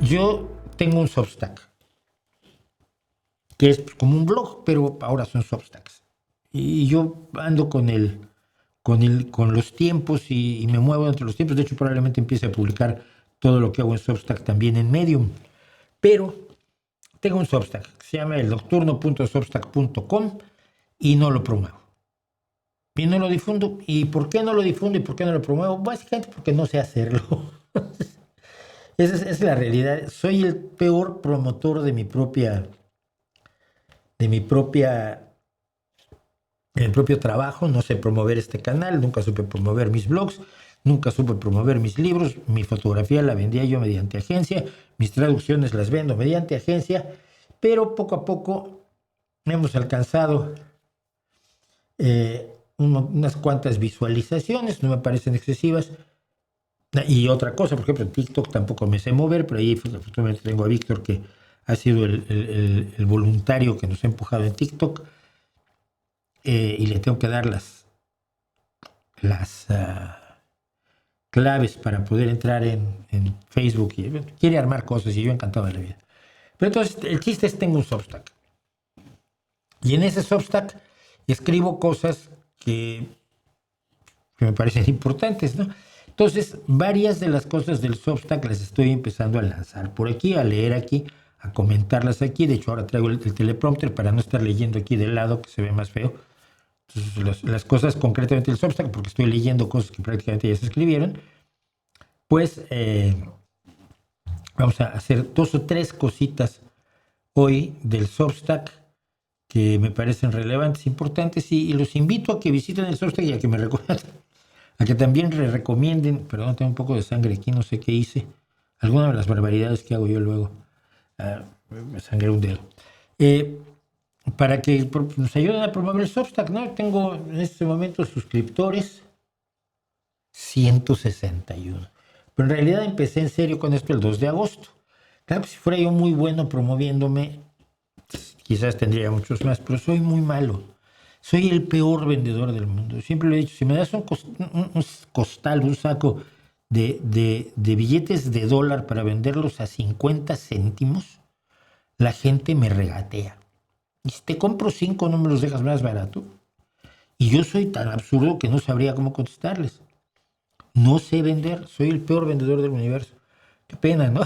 Yo tengo un Substack, que es como un blog, pero ahora son Substacks. Y yo ando con los tiempos y me muevo entre los tiempos. De hecho, probablemente empiece a publicar todo lo que hago en Substack también en Medium. Pero tengo un Substack que se llama elnocturno.substack.com y no lo promuevo. Y no lo difundo. ¿Y por qué no lo difundo y por qué no lo promuevo? Básicamente porque no sé hacerlo. Esa es la realidad. Soy el peor promotor de mi propio trabajo. No sé promover este canal, nunca supe promover mis blogs, nunca supe promover mis libros. Mi fotografía la vendía yo mediante agencia, mis traducciones las vendo mediante agencia, pero poco a poco hemos alcanzado unas cuantas visualizaciones, no me parecen excesivas. Y otra cosa, por ejemplo, en TikTok tampoco me sé mover, pero ahí afortunadamente tengo a Víctor, que ha sido el voluntario que nos ha empujado en TikTok, y le tengo que dar las claves para poder entrar en Facebook. Y bueno, quiere armar cosas y yo encantado de la vida. Pero entonces el chiste es: tengo un Substack. Y en ese Substack escribo cosas que me parecen importantes, ¿no? Entonces, varias de las cosas del Substack las estoy empezando a lanzar por aquí, a leer aquí, a comentarlas aquí. De hecho, ahora traigo el teleprompter para no estar leyendo aquí del lado, que se ve más feo. Entonces, las cosas concretamente del Substack, porque estoy leyendo cosas que prácticamente ya se escribieron, pues vamos a hacer 2 o 3 cositas hoy del Substack que me parecen relevantes, importantes, y los invito a que visiten el Substack y a que me recuerden, a que también recomienden. Perdón, tengo un poco de sangre aquí, no sé qué hice, alguna de las barbaridades que hago yo luego. Me sangré un dedo. Eh, para que nos ayuden a promover el Substack, ¿no? Tengo en este momento suscriptores 161. Pero en realidad empecé en serio con esto el 2 de agosto. Claro que si fuera yo muy bueno promoviéndome, quizás tendría muchos más, pero soy muy malo. Soy el peor vendedor del mundo. Siempre lo he dicho: si me das un costal, un saco de billetes de dólar para venderlos a 50 céntimos, la gente me regatea. Y si te compro 5, ¿no me los dejas más barato? Y yo soy tan absurdo que no sabría cómo contestarles. No sé vender, soy el peor vendedor del universo. Qué pena, ¿no?